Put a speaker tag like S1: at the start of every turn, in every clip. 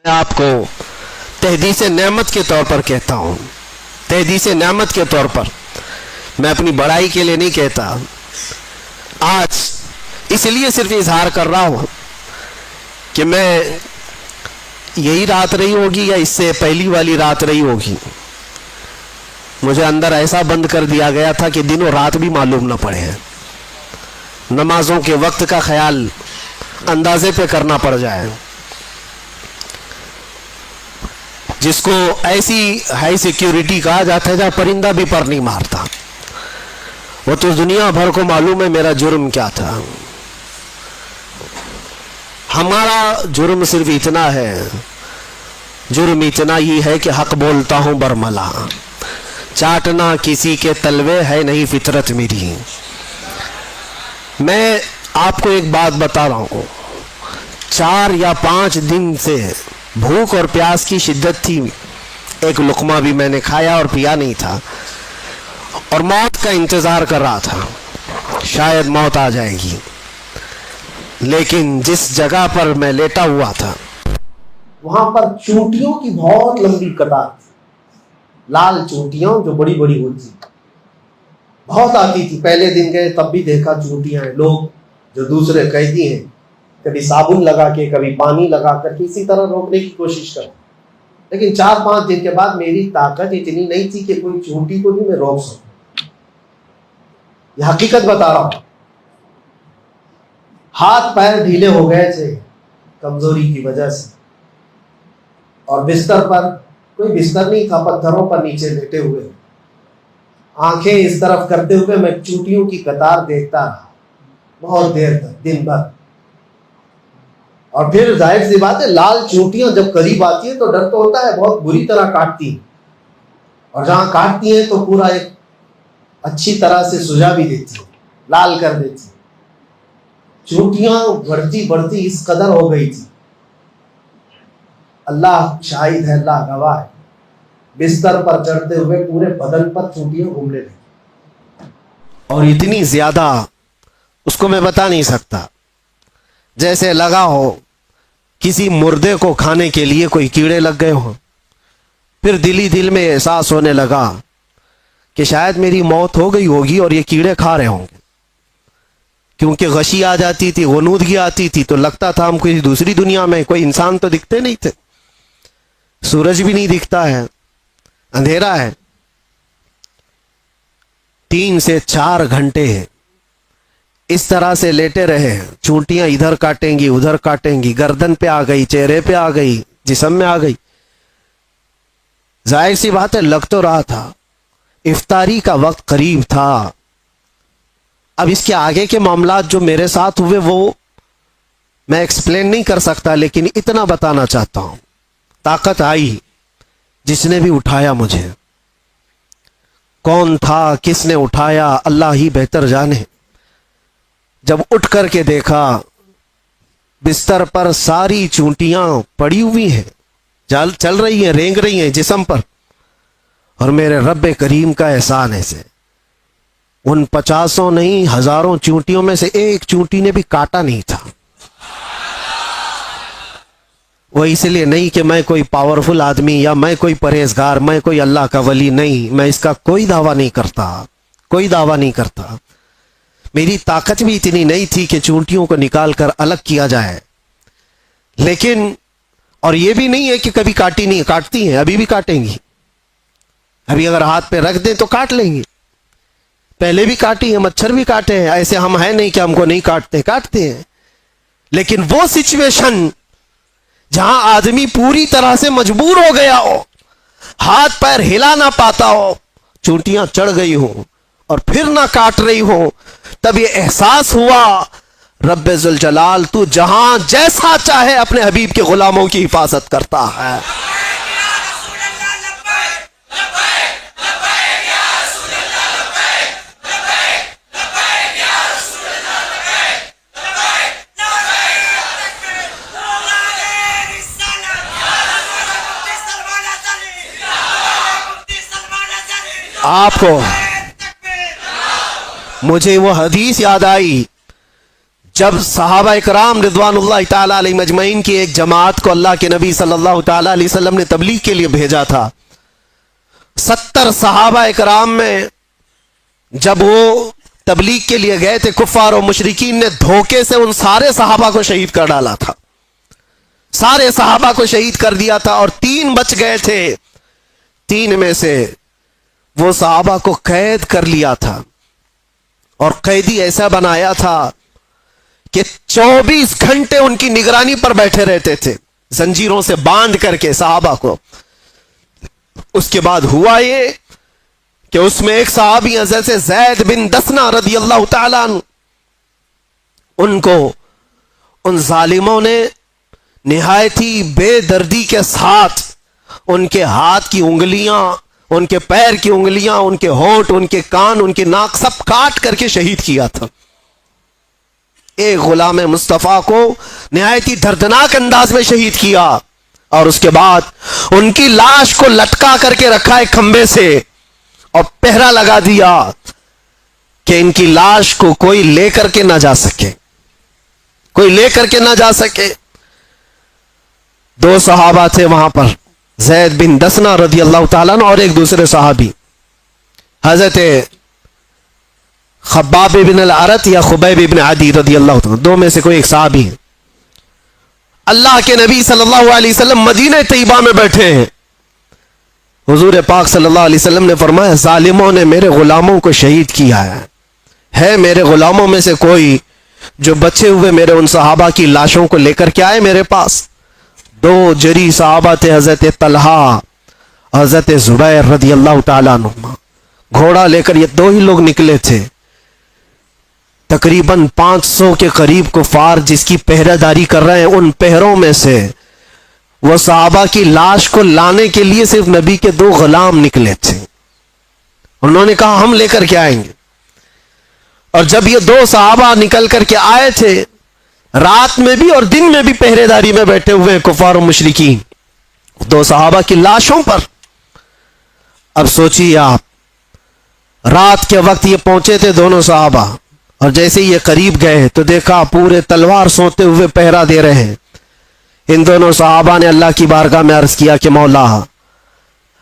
S1: آپ کو تحدیث نعمت کے طور پر کہتا ہوں، تحدیث نعمت کے طور پر، میں اپنی بڑائی کے لیے نہیں کہتا. آج اس لیے صرف اظہار کر رہا ہوں کہ میں یہی رات رہی ہوگی یا اس سے پہلی والی رات رہی ہوگی، مجھے اندر ایسا بند کر دیا گیا تھا کہ دن و رات بھی معلوم نہ پڑے. نمازوں کے وقت کا خیال اندازے پہ کرنا پڑ جائے. جس کو ایسی ہائی سیکیورٹی کہا جاتا ہے جہاں پرندہ بھی پر نہیں مارتا، وہ تو دنیا بھر کو معلوم ہے میرا جرم کیا تھا. ہمارا جرم صرف اتنا ہے، جرم اتنا ہی ہے کہ حق بولتا ہوں برملا، چاٹنا کسی کے تلوے ہے نہیں فطرت میری. میں آپ کو ایک بات بتا رہا ہوں، 4 یا 5 دن سے بھوک اور پیاس کی شدت تھی. ایک لقمہ بھی میں نے کھایا اور پیا نہیں تھا، اور موت کا انتظار کر رہا تھا، شاید موت آ جائے گی. لیکن جس جگہ پر میں لیٹا ہوا تھا وہاں پر چونٹیوں کی بہت لمبی قطار تھی، لال چونٹیاں جو بڑی بڑی ہوتی بہت آتی تھی. پہلے دن گئے تب بھی دیکھا چونٹیاں ہیں. لوگ جو دوسرے قیدی ہیں کبھی صابن لگا کے کبھی پانی لگا کر کسی طرح روکنے کی کوشش کرتے، لیکن 4-5 دن کے بعد میری طاقت اتنی نہیں تھی کہ کوئی چونٹی کو بھی میں روک سکوں. یہ حقیقت بتا رہا ہوں. ہاتھ پیر ڈھیلے ہو گئے تھے کمزوری کی وجہ سے، اور بستر پر کوئی بستر نہیں تھا، پتھروں پر نیچے لیٹے ہوئے، آنکھیں اس طرف کرتے ہوئے میں چونٹیوں کی قطار دیکھتا رہا بہت دیر تک، دن بھر. اور پھر ظاہر سی بات ہے لال چونٹیاں جب قریب آتی ہیں تو ڈر تو ہوتا ہے، بہت بری طرح کاٹتی ہیں، اور جہاں کاٹتی ہیں تو پورا ایک اچھی طرح سے سجا بھی دیتی ہیں، لال کر دیتی ہیں. چونٹیاں بڑھتی بڑھتی اس قدر ہو گئی تھی، اللہ شاہد ہے، اللہ گواہ ہے، بستر پر چڑھتے ہوئے پورے بدن پر چونٹیاں گھومنے لگی، اور اتنی زیادہ اس کو میں بتا نہیں سکتا. جیسے لگا ہو کسی مردے کو کھانے کے لیے کوئی کیڑے لگ گئے ہوں. پھر دل ہی دل میں احساس ہونے لگا کہ شاید میری موت ہو گئی ہوگی اور یہ کیڑے کھا رہے ہوں گے، کیونکہ غشی آ جاتی تھی، غنودگی آتی تھی، تو لگتا تھا ہم کوئی دوسری دنیا میں، کوئی انسان تو دکھتے نہیں تھے، سورج بھی نہیں دکھتا ہے، اندھیرا ہے. 3 سے 4 گھنٹے اس طرح سے لیٹے رہے. چونٹیاں ادھر کاٹیں گی ادھر کاٹیں گی، گردن پہ آ گئی، چہرے پہ آ گئی، جسم میں آ گئی. ظاہر سی بات ہے لگ تو رہا تھا، افطاری کا وقت قریب تھا. اب اس کے آگے کے معاملات جو میرے ساتھ ہوئے وہ میں ایکسپلین نہیں کر سکتا، لیکن اتنا بتانا چاہتا ہوں. طاقت آئی، جس نے بھی اٹھایا مجھے، کون تھا، کس نے اٹھایا، اللہ ہی بہتر جانے. جب اٹھ کر کے دیکھا بستر پر ساری چونٹیاں پڑی ہوئی ہیں، چل رہی ہیں، رینگ رہی ہیں جسم پر، اور میرے رب کریم کا احسان ایسے ان 50 نہیں 1000 چونٹیوں میں سے ایک چونٹی نے بھی کاٹا نہیں تھا. وہ اس لیے نہیں کہ میں کوئی پاورفل آدمی یا میں کوئی پرہیزگار، میں کوئی اللہ کا ولی نہیں، میں اس کا کوئی دعویٰ نہیں کرتا، کوئی دعویٰ نہیں کرتا. میری طاقت بھی اتنی نہیں تھی کہ چونٹیوں کو نکال کر الگ کیا جائے. لیکن اور یہ بھی نہیں ہے کہ کبھی کاٹی نہیں، کاٹتی ہیں، ابھی بھی کاٹیں گی. ابھی اگر ہاتھ پہ رکھ دیں تو کاٹ لیں گی، پہلے بھی کاٹی ہیں، مچھر بھی کاٹے ہیں. ایسے ہم ہیں نہیں کہ ہم کو نہیں کاٹتے، کاٹتے ہیں. لیکن وہ سچویشن جہاں آدمی پوری طرح سے مجبور ہو گیا ہو، ہاتھ پیر ہلا نہ پاتا ہو، چونٹیاں چڑھ گئی ہوں اور پھر نہ کاٹ رہی ہو، تب یہ احساس ہوا رب ذوالجلال تو جہاں جیسا چاہے اپنے حبیب کے غلاموں کی حفاظت کرتا ہے. آپ کو مجھے وہ حدیث یاد آئی جب صحابہ اکرام رضوان اللہ تعالی علیہم اجمعین کی ایک جماعت کو اللہ کے نبی صلی اللہ تعالی علیہ وسلم نے تبلیغ کے لیے بھیجا تھا، 70 صحابہ اکرام میں جب وہ تبلیغ کے لیے گئے تھے، کفار و مشرکین نے دھوکے سے ان سارے صحابہ کو شہید کر ڈالا تھا، سارے صحابہ کو شہید کر دیا تھا، اور 3 بچ گئے تھے۔ 3 میں سے وہ صحابہ کو قید کر لیا تھا، اور قیدی ایسا بنایا تھا کہ 24 گھنٹے ان کی نگرانی پر بیٹھے رہتے تھے، زنجیروں سے باندھ کر کے صحابہ کو۔ اس کے بعد ہوا یہ کہ اس میں ایک صحابی حضرت زید بن دسنہ رضی اللہ تعالیٰ عنہ، ان کو ان ظالموں نے نہایت ہی بے دردی کے ساتھ ان کے ہاتھ کی انگلیاں، ان کے پیر کی انگلیاں، ان کے ہونٹ، ان کے کان، ان کے ناک سب کاٹ کر کے شہید کیا تھا۔ ایک غلام مصطفیٰ کو نہایت ہی دردناک انداز میں شہید کیا، اور اس کے بعد ان کی لاش کو لٹکا کر کے رکھا ایک کھمبے سے، اور پہرا لگا دیا کہ ان کی لاش کو کوئی لے کر کے نہ جا سکے، کوئی لے کر کے نہ جا سکے۔ 2 صحابہ تھے وہاں پر، زید بن دسنہ رضی اللہ تعالیٰ عنہ اور ایک دوسرے صحابی حضرت خباب بن الارت یا خبیب بن عدی رضی اللہ تعالیٰ، 2 میں سے کوئی ایک صحابی ہے۔ اللہ کے نبی صلی اللہ علیہ وسلم مدینہ طیبہ میں بیٹھے ہیں، حضور پاک صلی اللہ علیہ وسلم نے فرمایا ظالموں نے میرے غلاموں کو شہید کیا ہے میرے غلاموں میں سے کوئی جو بچے ہوئے میرے ان صحابہ کی لاشوں کو لے کر کے آئے میرے پاس۔ 2 جری صحابہ تھے، حضرت طلحہ، حضرت زبیر رضی اللہ تعالیٰ عنہ، گھوڑا لے کر یہ 2 ہی لوگ نکلے تھے۔ تقریباً 500 کے قریب کفار جس کی پہرہ داری کر رہے ہیں، ان پہروں میں سے وہ صحابہ کی لاش کو لانے کے لیے صرف نبی کے 2 غلام نکلے تھے۔ انہوں نے کہا ہم لے کر کے آئیں گے، اور جب یہ 2 صحابہ نکل کر کے آئے تھے، رات میں بھی اور دن میں بھی پہرے داری میں بیٹھے ہوئے ہیں کفار و مشرکین 2 صحابہ کی لاشوں پر۔ اب سوچیے آپ، رات کے وقت یہ پہنچے تھے دونوں صحابہ، اور جیسے یہ قریب گئے تو دیکھا پورے تلوار سوتے ہوئے پہرا دے رہے ہیں۔ ان دونوں صحابہ نے اللہ کی بارگاہ میں عرض کیا کہ مولا،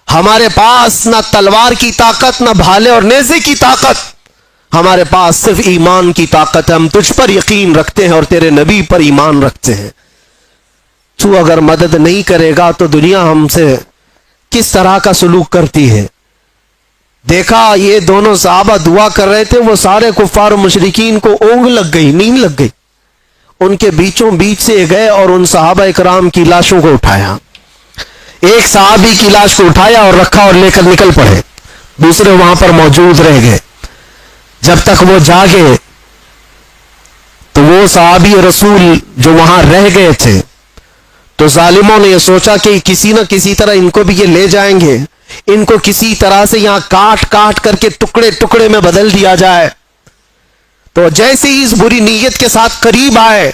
S1: ہمارے پاس نہ تلوار کی طاقت، نہ بھالے اور نیزے کی طاقت، ہمارے پاس صرف ایمان کی طاقت ہے۔ ہم تجھ پر یقین رکھتے ہیں اور تیرے نبی پر ایمان رکھتے ہیں، تو اگر مدد نہیں کرے گا تو دنیا ہم سے کس طرح کا سلوک کرتی ہے۔ دیکھا یہ دونوں صحابہ دعا کر رہے تھے، وہ سارے کفار و مشرکین کو اونگ لگ گئی، نیند لگ گئی، ان کے بیچوں بیچ سے گئے اور ان صحابہ اکرام کی لاشوں کو اٹھایا۔ ایک صحابی کی لاش کو اٹھایا اور رکھا اور لے کر نکل پڑے، دوسرے وہاں پر موجود رہ گئے۔ جب تک وہ جاگے تو وہ صحابی رسول جو وہاں رہ گئے تھے، تو ظالموں نے یہ سوچا کہ کسی نہ کسی طرح ان کو بھی یہ لے جائیں گے، ان کو کسی طرح سے یہاں کاٹ کاٹ کر کے ٹکڑے ٹکڑے میں بدل دیا جائے۔ تو جیسے ہی اس بری نیت کے ساتھ قریب آئے،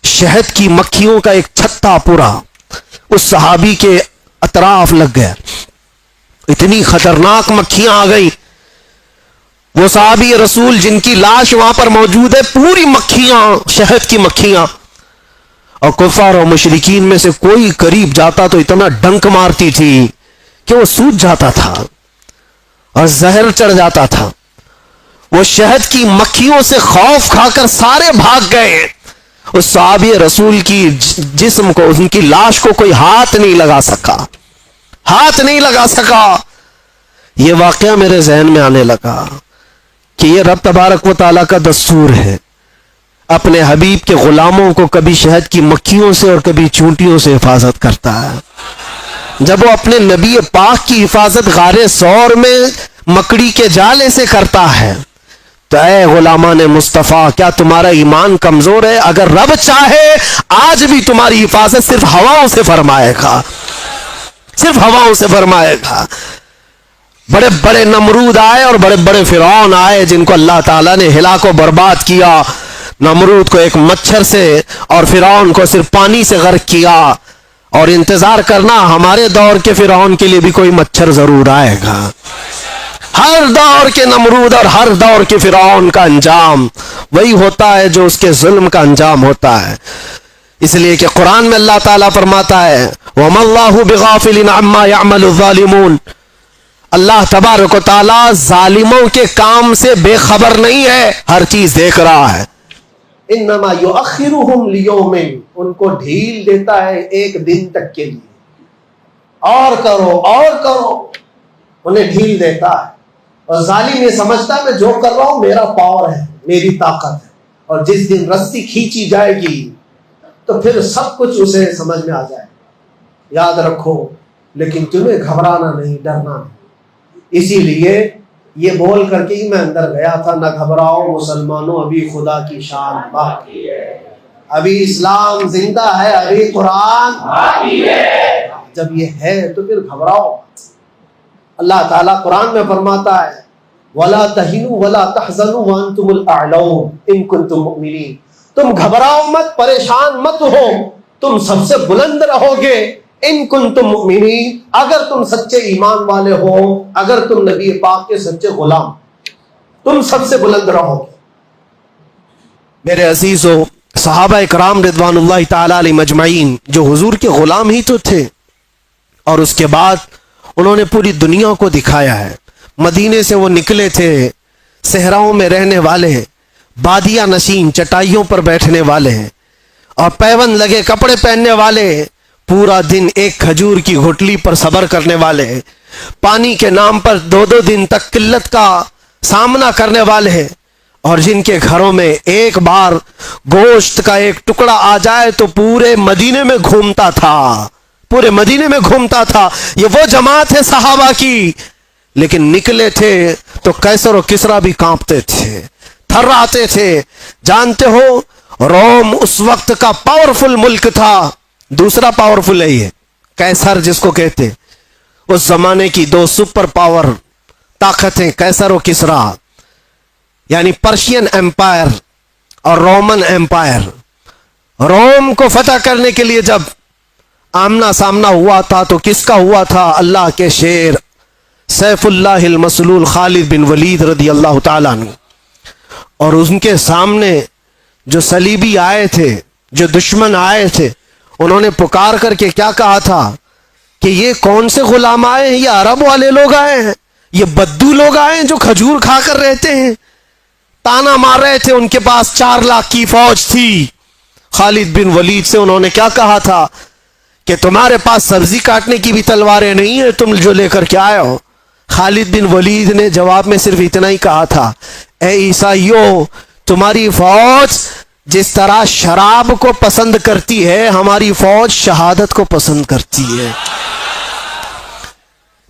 S1: شہد کی مکھیوں کا ایک چھتا پورا اس صحابی کے اطراف لگ گیا، اتنی خطرناک مکھیاں آ گئی۔ وہ صحابی رسول جن کی لاش وہاں پر موجود ہے، پوری مکھیاں، شہد کی مکھیاں، اور کفار و مشرکین میں سے کوئی قریب جاتا تو اتنا ڈنک مارتی تھی کہ وہ سوج جاتا تھا اور زہر چڑھ جاتا تھا۔ وہ شہد کی مکھیوں سے خوف کھا کر سارے بھاگ گئے۔ اس صحابی رسول کی جسم کو، ان کی لاش کو کوئی ہاتھ نہیں لگا سکا، ہاتھ نہیں لگا سکا۔ یہ واقعہ میرے ذہن میں آنے لگا کہ یہ رب تبارک و تعالیٰ کا دستور ہے، اپنے حبیب کے غلاموں کو کبھی شہد کی مکھیوں سے اور کبھی چونٹیوں سے حفاظت کرتا ہے۔ جب وہ اپنے نبی پاک کی حفاظت غار ثور میں مکڑی کے جالے سے کرتا ہے، تو اے غلامان مصطفیٰ، کیا تمہارا ایمان کمزور ہے؟ اگر رب چاہے آج بھی تمہاری حفاظت صرف ہواؤں سے فرمائے گا، صرف ہواؤں سے فرمائے گا۔ بڑے بڑے نمرود آئے اور بڑے بڑے فرعون آئے جن کو اللہ تعالیٰ نے ہلاک و برباد کیا۔ نمرود کو ایک مچھر سے اور فرعون کو صرف پانی سے غرق کیا، اور انتظار کرنا ہمارے دور کے فرعون کے لیے بھی کوئی مچھر ضرور آئے گا۔ ہر دور کے نمرود اور ہر دور کے فرعون کا انجام وہی ہوتا ہے جو اس کے ظلم کا انجام ہوتا ہے. اس لیے کہ قرآن میں اللہ تعالیٰ فرماتا ہے وَمَا اللَّهُ بِغَافِلٍ عَمَّا يَعْمَلُ الظَّالِمُونَ، اللہ تبارک و تعالیٰ ظالموں کے کام سے بے خبر نہیں ہے، ہر چیز دیکھ رہا ہے. انما یؤخرہم لیوم، ان کو ڈھیل دیتا ہے ایک دن تک کے لیے، اور کرو، انہیں ڈھیل دیتا ہے. اور ظالم یہ سمجھتا ہے میں جو کر رہا ہوں میرا پاور ہے، میری طاقت ہے، اور جس دن رسی کھینچی جائے گی تو پھر سب کچھ اسے سمجھ میں آ جائے. یاد رکھو لیکن تمہیں گھبرانا نہیں، ڈرنا نہیں. اسی لیے یہ بول کر کے ہی میں اندر گیا تھا، نہ گھبراؤ مسلمانوں، ابھی خدا کی شان باقی ہے، ابھی اسلام زندہ ہے، ابھی قرآن باقی ہے. جب یہ ہے تو پھر گھبراؤ. اللہ تعالیٰ قرآن میں فرماتا ہے وَلَا تَهِنُوا وَلَا تَحْزَنُوا وَأَنْتُمُ الْأَعْلَوْنَ إِن كُنتُم مُؤْمِنِينَ، تم گھبراؤ مت، پریشان مت ہو، تم سب سے بلند رہو گے. ان کنتم مؤمنین، اگر تم سچے ایمان والے ہو، اگر تم نبی پاک کے سچے غلام، تم سب سے بلند رہو گے. میرے عزیزو، صحابہ اکرام رضوان اللہ تعالی علیہ مجمعین جو حضور کے غلام ہی تو تھے، اور اس کے بعد انہوں نے پوری دنیا کو دکھایا ہے. مدینے سے وہ نکلے تھے، صحراؤں میں رہنے والے، بادیہ نشین، چٹائیوں پر بیٹھنے والے اور پیون لگے کپڑے پہننے والے، پورا دن ایک کھجور کی گھٹلی پر صبر کرنے والے، پانی کے نام پر 2 دن تک قلت کا سامنا کرنے والے، اور جن کے گھروں میں ایک بار گوشت کا ایک ٹکڑا آ جائے تو پورے مدینے میں گھومتا تھا، پورے مدینے میں گھومتا تھا. یہ وہ جماعت ہے صحابہ کی. لیکن نکلے تھے تو قیصر و کسریٰ بھی کانپتے تھے، تھراتے تھے. جانتے ہو روم اس وقت کا پاورفل ملک تھا. دوسرا پاورفل ہے یہ قیصر جس کو کہتے. اس زمانے کی 2 سپر پاور طاقتیں قیصر و کسریٰ، یعنی پرشین ایمپائر اور رومن ایمپائر. روم کو فتح کرنے کے لیے جب آمنا سامنا ہوا تھا تو کس کا ہوا تھا؟ اللہ کے شیر سیف اللہ المسلول خالد بن ولید رضی اللہ تعالیٰ عنہ. اور ان کے سامنے جو صلیبی آئے تھے، جو دشمن آئے تھے، انہوں نے پکار کر کے کیا کہا تھا کہ یہ کون سے غلام آئے ہیں؟ یہ عرب والے لوگ آئے ہیں، یہ بدو لوگ آئے ہیں جو کھجور کھا کر رہتے ہیں. تانا مار رہے تھے. ان کے پاس 4 لاکھ کی فوج تھی. خالد بن ولید سے انہوں نے کیا کہا تھا کہ تمہارے پاس سبزی کاٹنے کی بھی تلواریں نہیں ہیں، تم جو لے کر کے آئے ہو. خالد بن ولید نے جواب میں صرف اتنا ہی کہا تھا، اے عیسائیو، تمہاری فوج جس طرح شراب کو پسند کرتی ہے، ہماری فوج شہادت کو پسند کرتی ہے.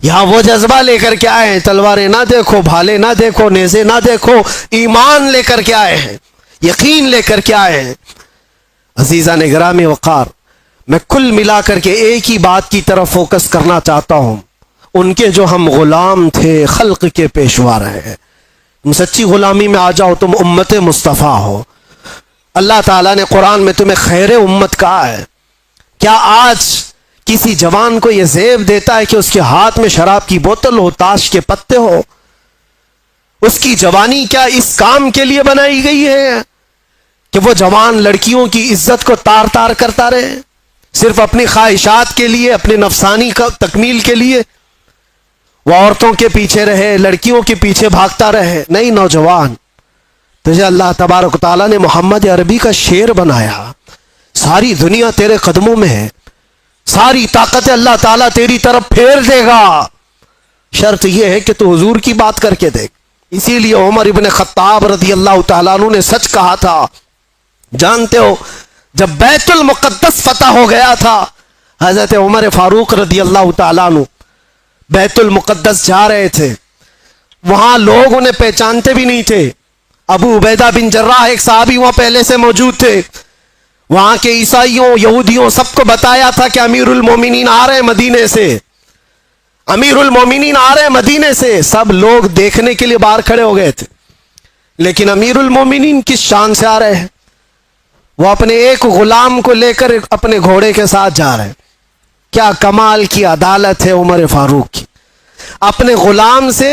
S1: یہاں وہ جذبہ لے کر کے آئے ہیں، تلواریں نہ دیکھو، بھالے نہ دیکھو، نیزے نہ دیکھو، ایمان لے کر کے آئے ہیں، یقین لے کر کے آئے ہیں. عزیزان گرامی وقار، میں کل ملا کر کے ایک ہی بات کی طرف فوکس کرنا چاہتا ہوں. ان کے جو ہم غلام تھے، خلق کے پیشوا رہے ہیں. تم سچی غلامی میں آ جاؤ، تم امت مصطفیٰ ہو. اللہ تعالیٰ نے قرآن میں تمہیں خیر امت کہا ہے. کیا آج کسی جوان کو یہ زیب دیتا ہے کہ اس کے ہاتھ میں شراب کی بوتل ہو، تاش کے پتے ہو؟ اس کی جوانی کیا اس کام کے لیے بنائی گئی ہے کہ وہ جوان لڑکیوں کی عزت کو تار تار کرتا رہے، صرف اپنی خواہشات کے لیے، اپنے نفسانی کا تکمیل کے لیے وہ عورتوں کے پیچھے رہے، لڑکیوں کے پیچھے بھاگتا رہے؟ نہیں نوجوان، تجھے اللہ تبارک و تعالیٰ نے محمد عربی کا شیر بنایا. ساری دنیا تیرے قدموں میں ہے، ساری طاقت اللہ تعالیٰ تیری طرف پھیر دے گا. شرط یہ ہے کہ تو حضور کی بات کر کے دیکھ. اسی لیے عمر ابن خطاب رضی اللہ تعالیٰ عنہ نے سچ کہا تھا. جانتے ہو جب بیت المقدس فتح ہو گیا تھا، حضرت عمر فاروق رضی اللہ تعالیٰ عنہ بیت المقدس جا رہے تھے. وہاں لوگ انہیں پہچانتے بھی نہیں تھے. ابو عبیدہ بن جراح ایک صحابی وہاں پہلے سے موجود تھے. وہاں کے عیسائیوں، یہودیوں سب کو بتایا تھا کہ امیر المومنین آ رہے ہیں مدینے سے، امیر المومنین آ رہے ہیں مدینے سے. سب لوگ دیکھنے کے لیے باہر کھڑے ہو گئے تھے. لیکن امیر المومنین کس شان سے آ رہے ہیں؟ وہ اپنے ایک غلام کو لے کر اپنے گھوڑے کے ساتھ جا رہے ہیں. کیا کمال کی عدالت ہے عمر فاروق کی. اپنے غلام سے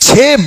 S1: 6